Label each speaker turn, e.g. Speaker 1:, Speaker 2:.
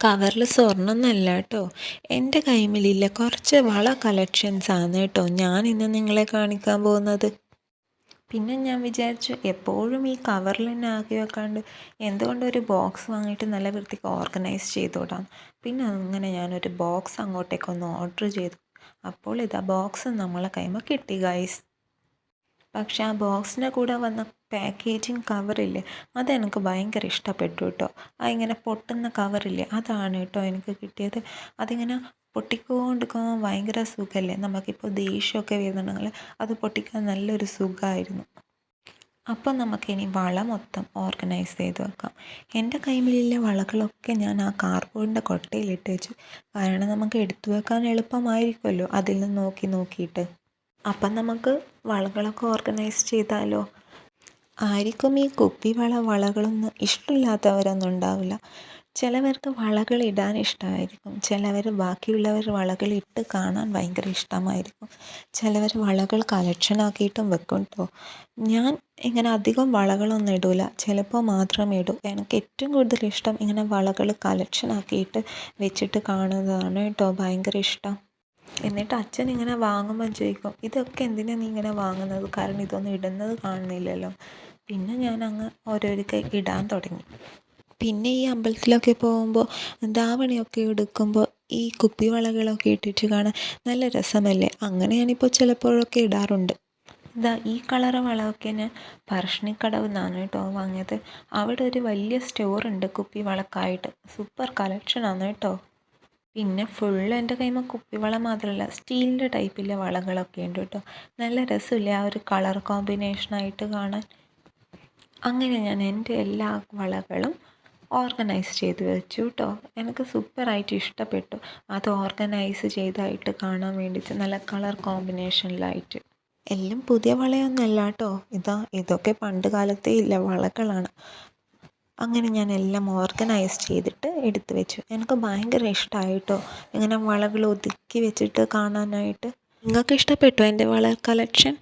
Speaker 1: കവറിൽ സ്വർണ്ണമൊന്നുമല്ല കേട്ടോ. എൻ്റെ കൈമിലില്ല കുറച്ച് വള കളക്ഷൻസാണ് കേട്ടോ ഞാൻ ഇന്ന് നിങ്ങളെ കാണിക്കാൻ പോകുന്നത്. പിന്നെ ഞാൻ വിചാരിച്ചു എപ്പോഴും ഈ കവറിൽ തന്നെ ആക്കി വെക്കാണ്ട് എന്തുകൊണ്ട് ഒരു ബോക്സ് വാങ്ങിയിട്ട് നല്ല വൃത്തിക്ക് ഓർഗനൈസ് ചെയ്തുവിടാം. പിന്നെ അങ്ങനെ ഞാനൊരു ബോക്സ് അങ്ങോട്ടേക്കൊന്ന് ഓർഡർ ചെയ്തു. അപ്പോൾ ഇതാ ബോക്സ് നമ്മളെ കൈമ കിട്ടി ഗൈസ്. പക്ഷേ ആ ബോക്സിൻ്റെ കൂടെ വന്ന പാക്കേജിങ് കവറില്ലേ, അതെനിക്ക് ഭയങ്കര ഇഷ്ടപ്പെട്ടു കേട്ടോ. ആ ഇങ്ങനെ പൊട്ടുന്ന കവറില്ലേ, അതാണ് കേട്ടോ എനിക്ക് കിട്ടിയത്. അതിങ്ങനെ പൊട്ടിക്കൊണ്ടിരിക്കുമ്പോൾ ഭയങ്കര സുഖമല്ലേ, നമുക്കിപ്പോൾ ദേഷ്യമൊക്കെ വരുന്നുണ്ടെങ്കിൽ അത് പൊട്ടിക്കാൻ നല്ലൊരു സുഖമായിരുന്നു. അപ്പം നമുക്കിനി വള മൊത്തം ഓർഗനൈസ് ചെയ്ത് വെക്കാം. എൻ്റെ കൈമിലുള്ള വളകളൊക്കെ ഞാൻ ആ കാർഡ്ബോർഡിൻ്റെ കൊട്ടയിലിട്ട് വെച്ചു. കാരണം നമുക്ക് എടുത്തു വെക്കാൻ എളുപ്പമായിരിക്കുമല്ലോ അതിൽ നിന്ന് നോക്കിയിട്ട്. അപ്പം നമുക്ക് വളകളൊക്കെ ഓർഗനൈസ് ചെയ്താലോ. ആർക്കും ഈ വളകളൊന്നും ഇഷ്ടമില്ലാത്തവരൊന്നും ഉണ്ടാവില്ല. ചിലവർക്ക് വളകൾ ഇടാൻ ഇഷ്ടമായിരിക്കും, ചിലവർ ബാക്കിയുള്ളവർ വളകൾ ഇട്ട് കാണാൻ ഭയങ്കര ഇഷ്ടമായിരിക്കും, ചിലവർ വളകൾ കളക്ഷനാക്കിയിട്ടും വെക്കും കേട്ടോ. ഞാൻ ഇങ്ങനെ അധികം വളകളൊന്നും ഇടില്ല, ചിലപ്പോൾ മാത്രമേ ഇടൂ. എനിക്ക് ഏറ്റവും കൂടുതൽ ഇഷ്ടം ഇങ്ങനെ വളകൾ കളക്ഷനാക്കിയിട്ട് വെച്ചിട്ട് കാണുന്നതാണ് കേട്ടോ, ഭയങ്കര ഇഷ്ടം. എന്നിട്ട് അച്ഛൻ ഇങ്ങനെ വാങ്ങുമ്പോൾ ചോദിക്കും, ഇതൊക്കെ എന്തിനാണ് നീ ഇങ്ങനെ വാങ്ങുന്നത്, കാരണം ഇതൊന്നും ഇടുന്നത് കാണുന്നില്ലല്ലോ. പിന്നെ ഞാൻ അങ്ങ് ഓരോരുക്കെ ഇടാൻ തുടങ്ങി. പിന്നെ ഈ അമ്പലത്തിലൊക്കെ പോകുമ്പോൾ ധാവണിയൊക്കെ എടുക്കുമ്പോൾ ഈ കുപ്പിവളകളൊക്കെ ഇട്ടിട്ട് കാണാൻ നല്ല രസമല്ലേ. അങ്ങനെ ഞാനിപ്പോൾ ചിലപ്പോഴൊക്കെ ഇടാറുണ്ട്. ഇതാ ഈ കളറ് വളമൊക്കെ ഞാൻ പറശ്ശിനിക്കടവിൽ നിന്നാണ് കേട്ടോ വാങ്ങിയത്. അവിടെ ഒരു വലിയ സ്റ്റോറുണ്ട് കുപ്പിവളക്കായിട്ട്, സൂപ്പർ കളക്ഷനാണ് കേട്ടോ. പിന്നെ ഫുള്ള് എൻ്റെ കൈമ കുപ്പിവള മാത്രമല്ല സ്റ്റീലിൻ്റെ ടൈപ്പിലെ വളകളൊക്കെ ഉണ്ട് കേട്ടോ. നല്ല രസമില്ലേ ആ ഒരു കളർ കോമ്പിനേഷനായിട്ട് കാണാൻ. അങ്ങനെ ഞാൻ എൻ്റെ എല്ലാ വളകളും ഓർഗനൈസ് ചെയ്ത് വെച്ചു കേട്ടോ. എനിക്ക് സൂപ്പറായിട്ട് ഇഷ്ടപ്പെട്ടു അത് ഓർഗനൈസ് ചെയ്തായിട്ട് കാണാൻ വേണ്ടിയിട്ട്, നല്ല കളർ കോമ്പിനേഷനിലായിട്ട്. എല്ലാം പുതിയ വളയൊന്നുമല്ല കേട്ടോ, ഇതൊക്കെ പണ്ട് കാലത്തേ ഇല്ല വളകളാണ്. അങ്ങനെ ഞാൻ എല്ലാം ഓർഗനൈസ് ചെയ്തിട്ട് എടുത്തു വെച്ചു. എനിക്ക് ഭയങ്കര ഇഷ്ടമായി കേട്ടോ ഇങ്ങനെ വളകൾ ഒതുക്കി വെച്ചിട്ട് കാണാനായിട്ട്. നിങ്ങൾക്ക് ഇഷ്ടപ്പെട്ടോ എൻ്റെ വള കളക്ഷൻ?